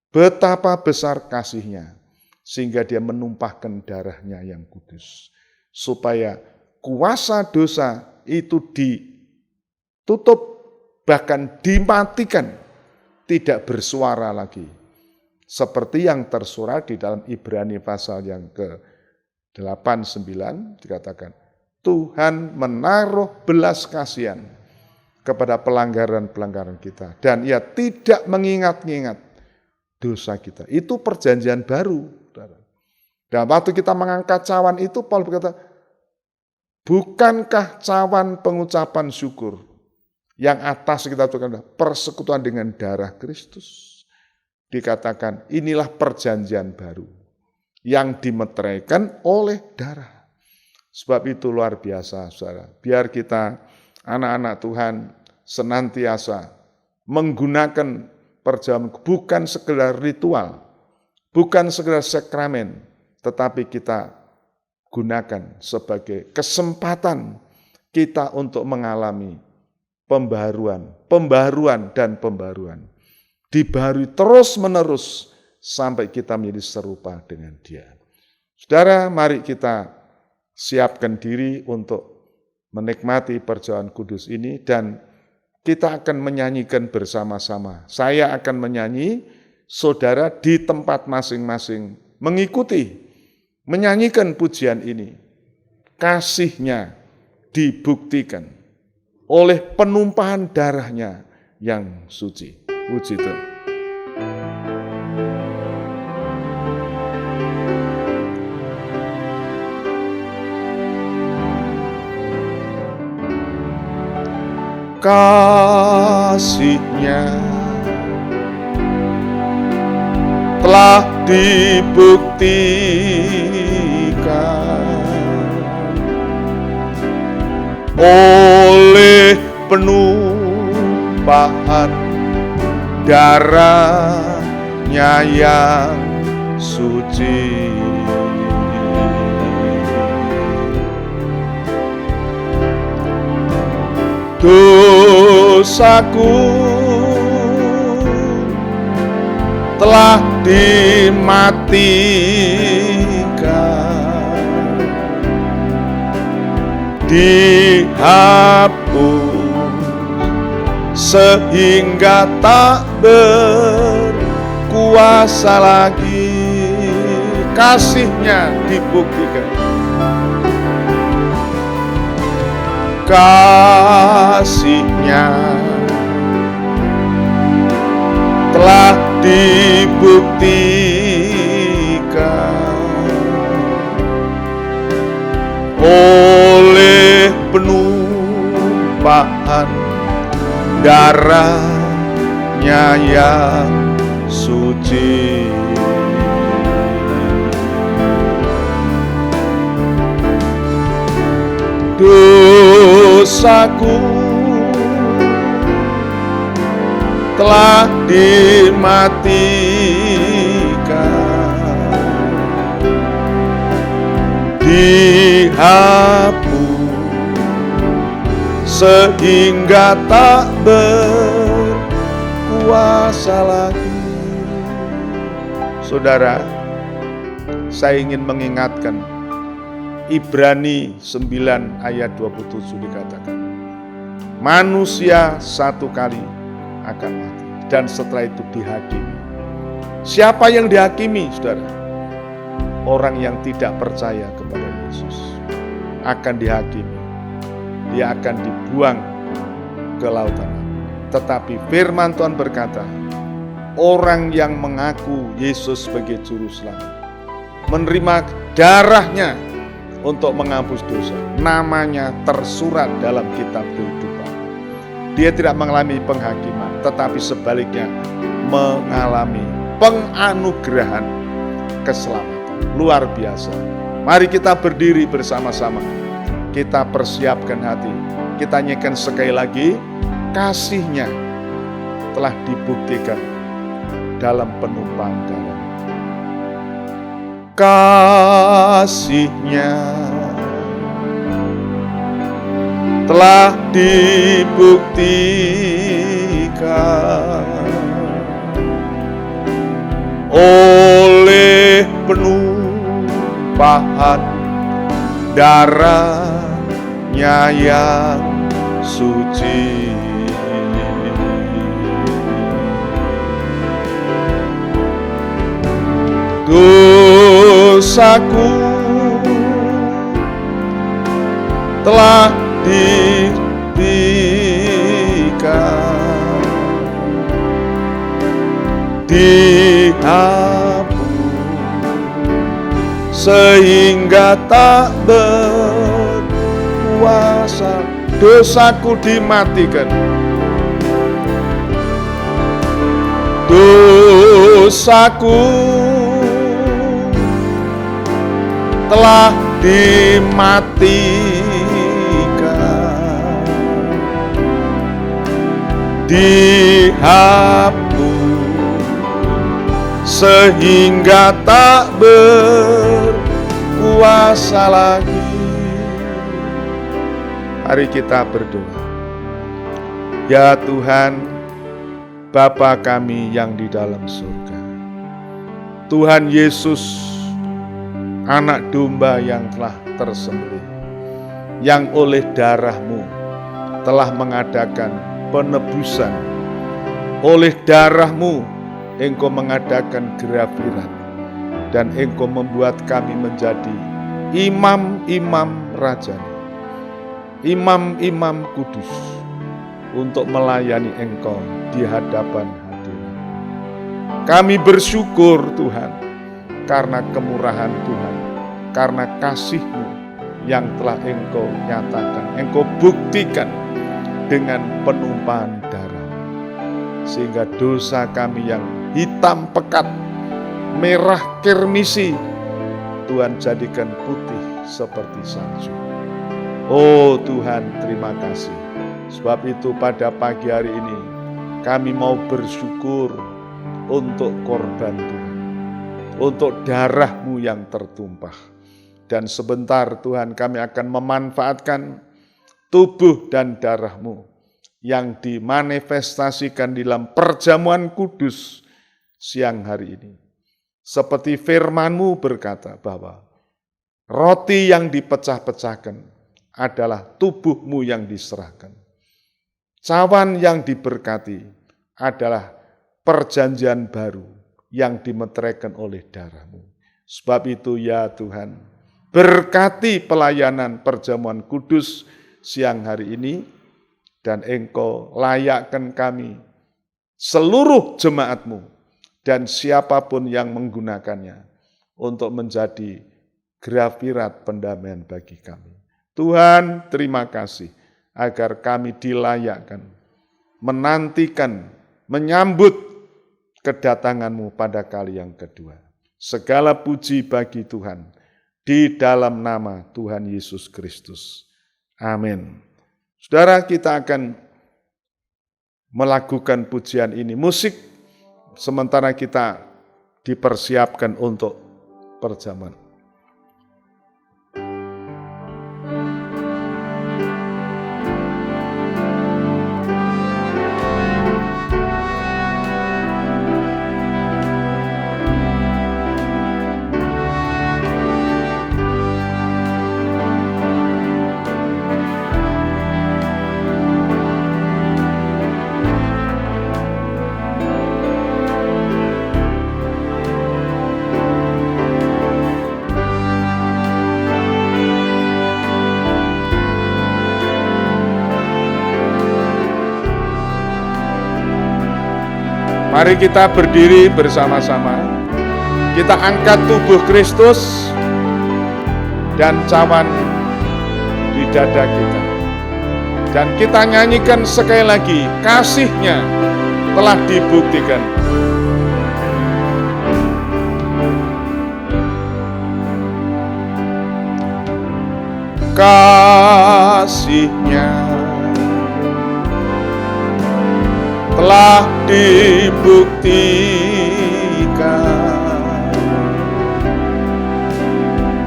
Betapa besar kasih-Nya, sehingga Dia menumpahkan darah-Nya yang kudus. Supaya kuasa dosa itu ditutup, bahkan dimatikan, tidak bersuara lagi. Seperti yang tersurat di dalam Ibrani pasal yang ke-8-9, dikatakan, Tuhan menaruh belas kasihan kepada pelanggaran-pelanggaran kita. Dan Ia tidak mengingat-ingat dosa kita. Itu perjanjian baru. Dan waktu kita mengangkat cawan itu, Paulus berkata, bukankah cawan pengucapan syukur yang atas kita tuliskan persekutuan dengan darah Kristus? Dikatakan, inilah perjanjian baru yang dimeteraikan oleh darah. Sebab itu luar biasa, saudara. Biar kita anak-anak Tuhan senantiasa menggunakan perjamuan bukan sekedar ritual, bukan sekedar sakramen, tetapi kita gunakan sebagai kesempatan kita untuk mengalami pembaharuan dan pembaharuan. Dibaharui terus-menerus sampai kita menjadi serupa dengan Dia. Saudara, mari kita siapkan diri untuk menikmati perjamuan kudus ini dan kita akan menyanyikan bersama-sama. Saya akan menyanyi, saudara di tempat masing-masing mengikuti, menyanyikan pujian ini. Kasih-Nya dibuktikan. oleh penumpahan darahnya yang suci. Puji Tuhan. Kasih-Nya telah dibuktikan oleh penumpahan darah-Nya yang suci. Dosaku telah dimatikan, dihapus sehingga tak berkuasa lagi. Kasih-Nya dibuktikan. Kasih-Nya telah dibuktikan oleh penumpahan darah-Nya yang suci. Dosaku telah dimatikan, dihapus sehingga tak berkuasa lagi. Saudara, saya ingin mengingatkan Ibrani 9 ayat 27 dikatakan, manusia satu kali akan mati dan setelah itu dihakimi. Siapa yang dihakimi, saudara? Orang yang tidak percaya kepada Yesus akan dihakimi. Dia akan dibuang ke lautan. Tetapi firman Tuhan berkata, orang yang mengaku Yesus sebagai juru selamat, menerima darah-Nya untuk menghapus dosa, namanya tersurat dalam kitab kehidupan. Dia tidak mengalami penghakiman, tetapi sebaliknya mengalami penganugerahan keselamatan. Luar biasa. Mari kita berdiri bersama-sama. Kita persiapkan hati. Kita nyanyikan sekali lagi, kasih-Nya telah dibuktikan dalam penumpahan darah. Kasih-Nya telah dibuktikan oleh penumpahan darah-Nya yang suci. Dosaku telah dibuktikan, dihapus sehingga tak berkuasa. Dosaku dimatikan, dosaku telah dimatikan, dihapus sehingga tak berkuasa lagi. Mari kita berdoa. Ya Tuhan, Bapa kami yang di dalam surga, Tuhan Yesus, anak domba yang telah tersembelih, yang oleh darah-Mu telah mengadakan penebusan. Oleh darah-Mu Engkau mengadakan gerafiran, dan Engkau membuat kami menjadi imam-imam raja, imam-imam kudus, untuk melayani Engkau di hadapan hadirat. Kami bersyukur Tuhan karena kemurahan Tuhan, karena kasih-Mu yang telah Engkau nyatakan, Engkau buktikan dengan penumpahan darah. Sehingga dosa kami yang hitam pekat, merah kirmisi, Tuhan jadikan putih seperti salju. Oh Tuhan, terima kasih. Sebab itu pada pagi hari ini kami mau bersyukur untuk korban Tuhan, untuk darah-Mu yang tertumpah. Dan sebentar Tuhan kami akan memanfaatkan tubuh dan darah-Mu yang dimanifestasikan di dalam perjamuan kudus siang hari ini. Seperti firman-Mu berkata bahwa roti yang dipecah-pecahkan adalah tubuh-Mu yang diserahkan. Cawan yang diberkati adalah perjanjian baru yang dimeteraikan oleh darah-Mu. Sebab itu ya Tuhan, berkati pelayanan perjamuan kudus siang hari ini, dan Engkau layakkan kami, seluruh jemaat-Mu, dan siapapun yang menggunakannya, untuk menjadi grafirat pendamaian bagi kami. Tuhan, terima kasih agar kami dilayakkan, menantikan, menyambut kedatangan-Mu pada kali yang kedua. Segala puji bagi Tuhan, di dalam nama Tuhan Yesus Kristus. Amin. Saudara, kita akan melakukan pujian ini, musik, sementara kita dipersiapkan untuk perjamuan. Mari kita berdiri bersama-sama. Kita angkat tubuh Kristus dan cawan di dada kita. Dan kita nyanyikan sekali lagi, kasih-Nya telah dibuktikan. Kasih-Nya telah dibuktikan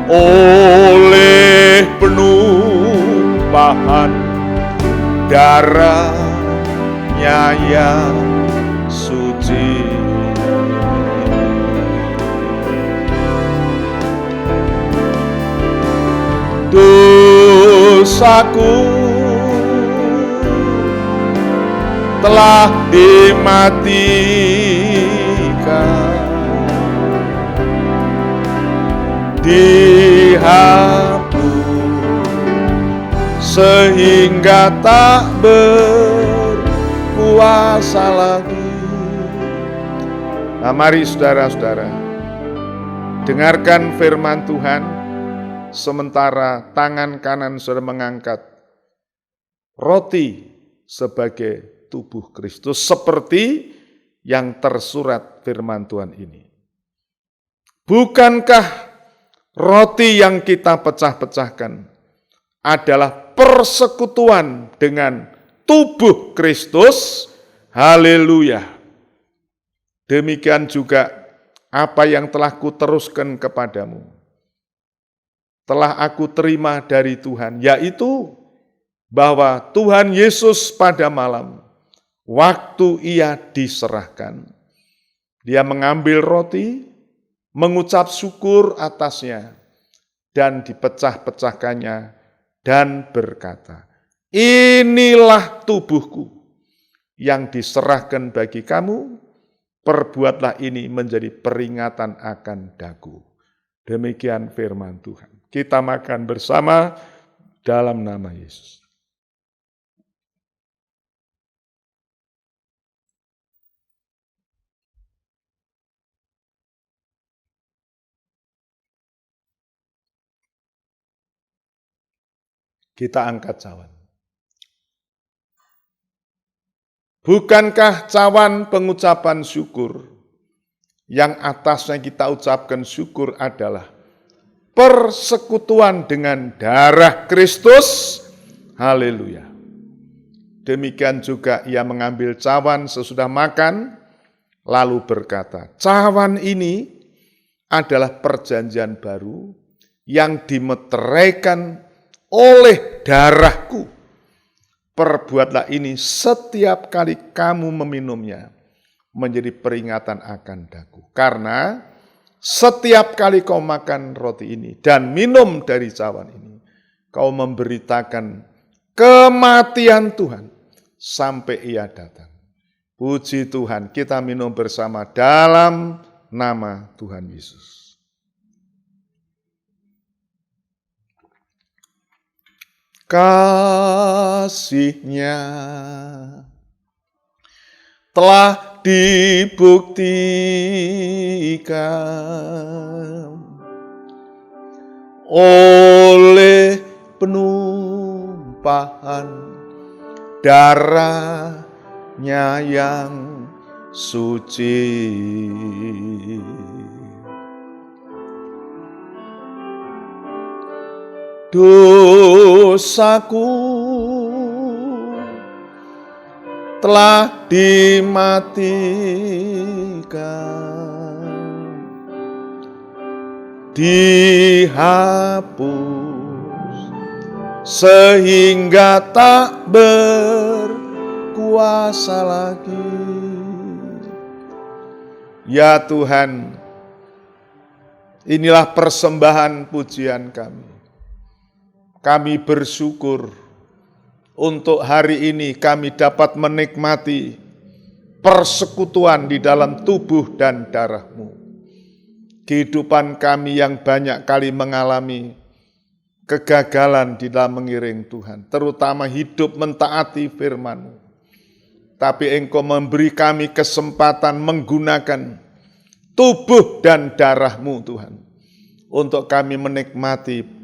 oleh penumpahan darah-Nya yang suci. Dosaku telah dimatikan, dihapus sehingga tak berkuasa lagi. Nah, mari saudara-saudara, dengarkan firman Tuhan sementara tangan kanan saudara mengangkat roti sebagai tubuh Kristus, seperti yang tersurat firman Tuhan ini. Bukankah roti yang kita pecah-pecahkan adalah persekutuan dengan tubuh Kristus? Haleluya. Demikian juga apa yang telah kuteruskan kepadamu, telah aku terima dari Tuhan, yaitu bahwa Tuhan Yesus pada malam, waktu Ia diserahkan, Dia mengambil roti, mengucap syukur atasnya, dan dipecah-pecahkannya, dan berkata, inilah tubuhku yang diserahkan bagi kamu, perbuatlah ini menjadi peringatan akan daku. Demikian firman Tuhan. Kita makan bersama dalam nama Yesus. Kita angkat cawan. Bukankah cawan pengucapan syukur yang atasnya kita ucapkan syukur adalah persekutuan dengan darah Kristus? Haleluya. Demikian juga ia mengambil cawan sesudah makan, lalu berkata, cawan ini adalah perjanjian baru yang dimeteraikan oleh darahku. Perbuatlah ini setiap kali kamu meminumnya, menjadi peringatan akan daku. Karena setiap kali kau makan roti ini dan minum dari cawan ini, kau memberitakan kematian Tuhan sampai ia datang. Puji Tuhan, kita minum bersama dalam nama Tuhan Yesus. Kasih-Nya telah dibuktikan oleh penumpahan darah-Nya yang suci. Dosaku telah dimatikan, dihapus sehingga tak berkuasa lagi. Ya Tuhan, inilah persembahan pujian kami. Kami bersyukur untuk hari ini kami dapat menikmati persekutuan di dalam tubuh dan darah-Mu. Kehidupan kami yang banyak kali mengalami kegagalan di dalam mengiring Tuhan, terutama hidup mentaati firman-Mu. Tapi Engkau memberi kami kesempatan menggunakan tubuh dan darah-Mu Tuhan, untuk kami menikmati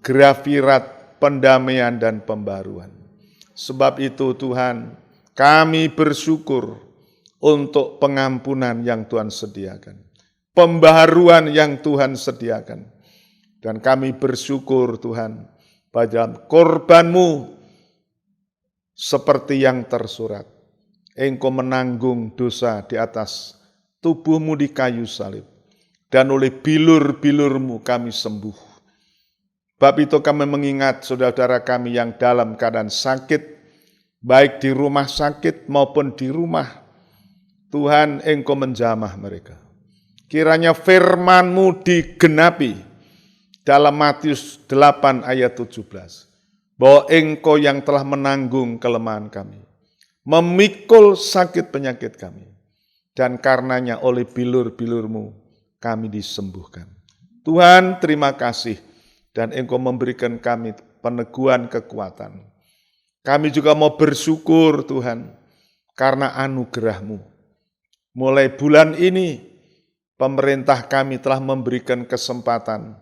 grafirat pendamaian dan pembaruan. Sebab itu Tuhan, kami bersyukur untuk pengampunan yang Tuhan sediakan, pembaharuan yang Tuhan sediakan. Dan kami bersyukur Tuhan, pada korban-Mu seperti yang tersurat. Engkau menanggung dosa di atas tubuh-Mu di kayu salib. Dan oleh bilur-bilur-Mu kami sembuh. Bab itu kami mengingat saudara-saudara kami yang dalam keadaan sakit, baik di rumah sakit maupun di rumah. Tuhan, Engkau menjamah mereka. Kiranya firman-Mu digenapi dalam Matius 8 ayat 17. Bahwa Engkau yang telah menanggung kelemahan kami, memikul sakit penyakit kami. Dan karenanya oleh bilur-bilur-Mu kami disembuhkan. Tuhan, terima kasih. Dan Engkau memberikan kami peneguhan kekuatan. Kami juga mau bersyukur Tuhan, karena anugerah-Mu. Mulai bulan ini, pemerintah kami telah memberikan kesempatan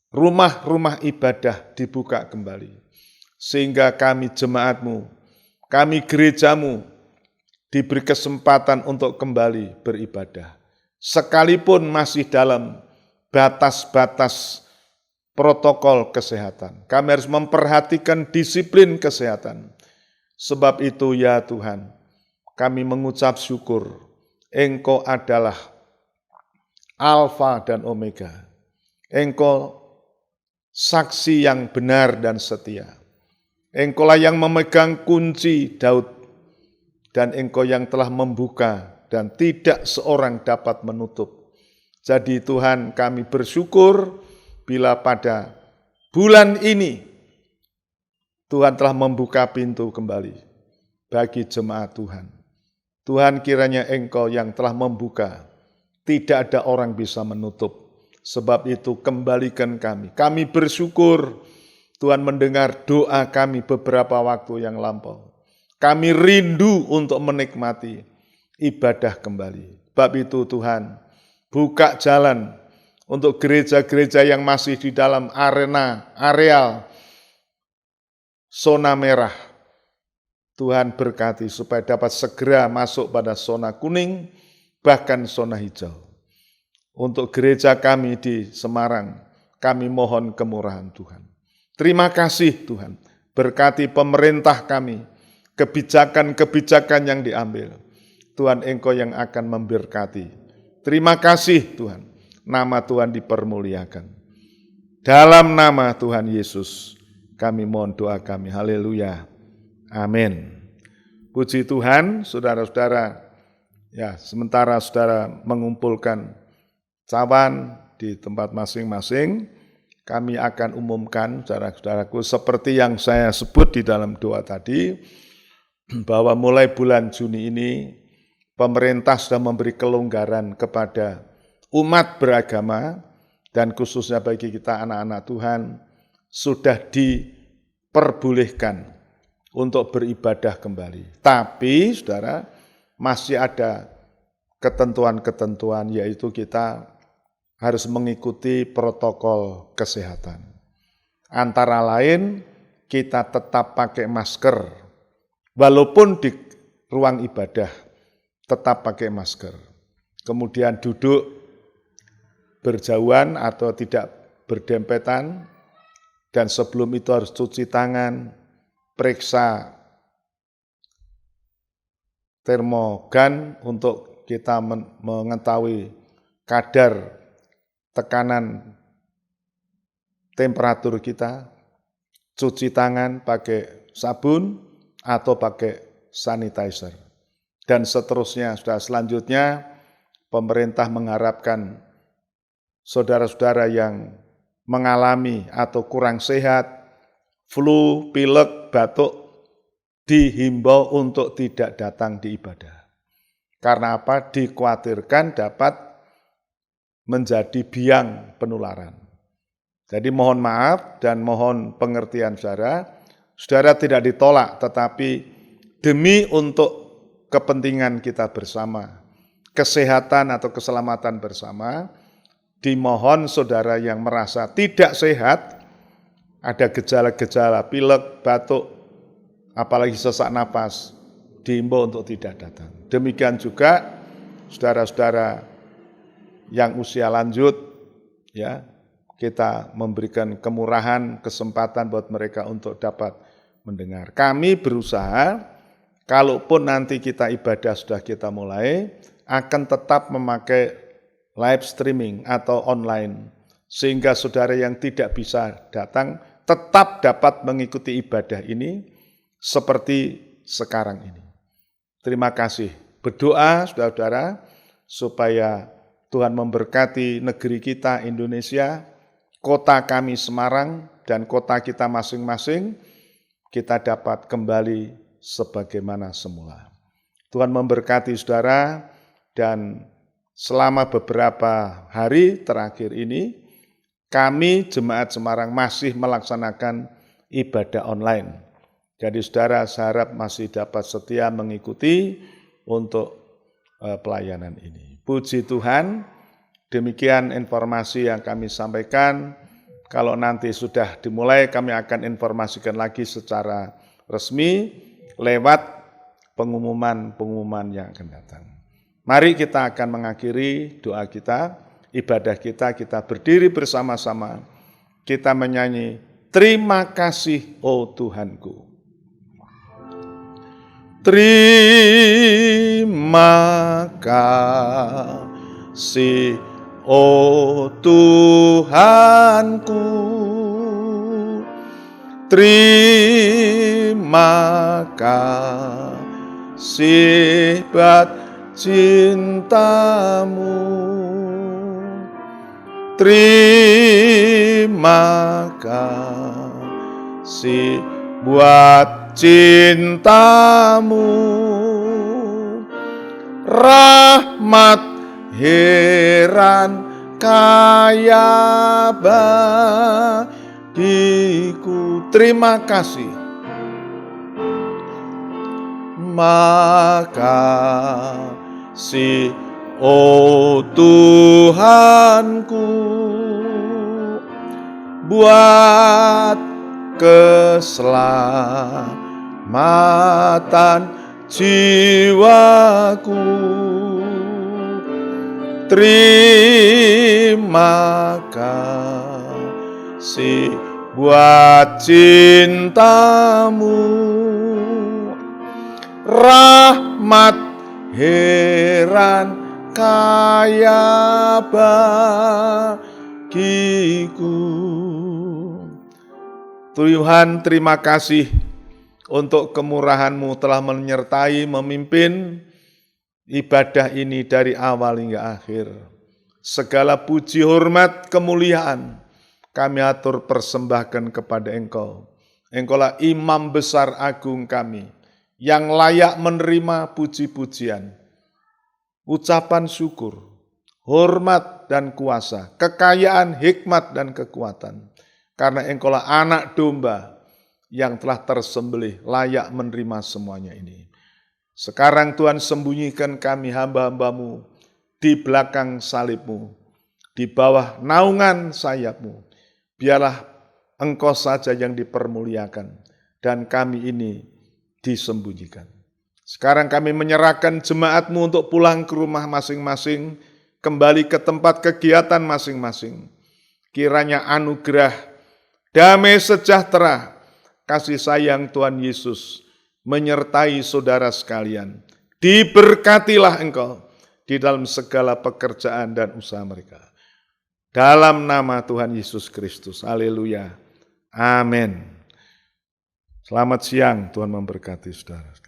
rumah-rumah ibadah dibuka kembali. Sehingga kami jemaat-Mu, kami gereja-Mu, diberi kesempatan untuk kembali beribadah. Sekalipun masih dalam batas-batas protokol kesehatan. Kami harus memperhatikan disiplin kesehatan. Sebab itu ya Tuhan, kami mengucap syukur. Engkau adalah Alfa dan Omega. Engkau saksi yang benar dan setia. Engkaulah yang memegang kunci Daud. Dan Engkau yang telah membuka dan tidak seorang dapat menutup. Jadi Tuhan, kami bersyukur bila pada bulan ini Tuhan telah membuka pintu kembali bagi jemaat Tuhan. Tuhan, kiranya Engkau yang telah membuka, tidak ada orang bisa menutup. Sebab itu kembalikan kami. Kami bersyukur Tuhan mendengar doa kami beberapa waktu yang lampau. Kami rindu untuk menikmati ibadah kembali. Sebab itu Tuhan, buka jalan untuk gereja-gereja yang masih di dalam areal zona merah. Tuhan berkati supaya dapat segera masuk pada zona kuning, bahkan zona hijau. Untuk gereja kami di Semarang, kami mohon kemurahan Tuhan. Terima kasih Tuhan, berkati pemerintah kami, kebijakan-kebijakan yang diambil. Tuhan, Engkau yang akan memberkati. Terima kasih Tuhan, nama Tuhan dipermuliakan. Dalam nama Tuhan Yesus, kami mohon doa kami. Haleluya. Amin. Puji Tuhan, saudara-saudara. Ya, sementara saudara mengumpulkan cawan di tempat masing-masing, kami akan umumkan, saudara-saudaraku, seperti yang saya sebut di dalam doa tadi, bahwa mulai bulan Juni ini, pemerintah sudah memberi kelonggaran kepada umat beragama, dan khususnya bagi kita anak-anak Tuhan, sudah diperbolehkan untuk beribadah kembali. Tapi, saudara, masih ada ketentuan-ketentuan, yaitu kita harus mengikuti protokol kesehatan. Antara lain, kita tetap pakai masker, walaupun di ruang ibadah, tetap pakai masker. Kemudian duduk berjauhan atau tidak berdempetan, dan sebelum itu harus cuci tangan, periksa termogan untuk kita mengetahui kadar tekanan temperatur kita, cuci tangan pakai sabun atau pakai sanitizer. Dan seterusnya, sudah selanjutnya pemerintah mengharapkan saudara-saudara yang mengalami atau kurang sehat, flu, pilek, batuk, dihimbau untuk tidak datang di ibadah. Karena apa? Dikhawatirkan dapat menjadi biang penularan. Jadi mohon maaf dan mohon pengertian saudara. Saudara tidak ditolak, tetapi demi untuk kepentingan kita bersama, kesehatan atau keselamatan bersama, dimohon saudara yang merasa tidak sehat, ada gejala-gejala pilek, batuk, apalagi sesak napas, diimbau untuk tidak datang. Demikian juga saudara-saudara yang usia lanjut, ya, kita memberikan kemurahan, kesempatan buat mereka untuk dapat mendengar. Kami berusaha, kalaupun nanti kita ibadah sudah kita mulai, akan tetap memakai live streaming atau online, sehingga saudara yang tidak bisa datang tetap dapat mengikuti ibadah ini seperti sekarang ini. Terima kasih. Berdoa saudara-saudara supaya Tuhan memberkati negeri kita Indonesia, kota kami Semarang dan kota kita masing-masing, kita dapat kembali sebagaimana semula. Tuhan memberkati saudara, dan selama beberapa hari terakhir ini, kami Jemaat Semarang masih melaksanakan ibadah online. Jadi saudara, saya harap masih dapat setia mengikuti untuk pelayanan ini. Puji Tuhan, demikian informasi yang kami sampaikan. Kalau nanti sudah dimulai, kami akan informasikan lagi secara resmi lewat pengumuman-pengumuman yang akan datang. Mari kita akan mengakhiri doa kita, ibadah kita berdiri bersama-sama, kita menyanyi, terima kasih, oh Tuhanku. Terima kasih, oh Tuhanku. Terima kasih buat cintamu. Terima kasih buat cintamu. Rahmat heran kaya bagiku. Terima kasih. Makasih, oh Tuhanku, buat keselamatan jiwaku. Terima kasih buat cintamu, rahmat heran kaya bagiku. Tuhan, terima kasih untuk kemurahan-Mu telah menyertai, memimpin ibadah ini dari awal hingga akhir. Segala puji, hormat, kemuliaan kami atur persembahkan kepada Engkau. Engkaulah imam besar agung kami, yang layak menerima puji-pujian, ucapan syukur, hormat dan kuasa, kekayaan, hikmat dan kekuatan. Karena Engkaulah anak domba yang telah tersembelih, layak menerima semuanya ini. Sekarang Tuhan, sembunyikan kami hamba-hamba-Mu di belakang salib-Mu, di bawah naungan sayap-Mu. Biarlah Engkau saja yang dipermuliakan dan kami ini disembunyikan. Sekarang kami menyerahkan jemaat-Mu untuk pulang ke rumah masing-masing, kembali ke tempat kegiatan masing-masing. Kiranya anugerah, damai sejahtera, kasih sayang Tuhan Yesus menyertai saudara sekalian. Diberkatilah Engkau di dalam segala pekerjaan dan usaha mereka. Dalam nama Tuhan Yesus Kristus. Haleluya. Amin. Selamat siang, Tuhan memberkati saudara.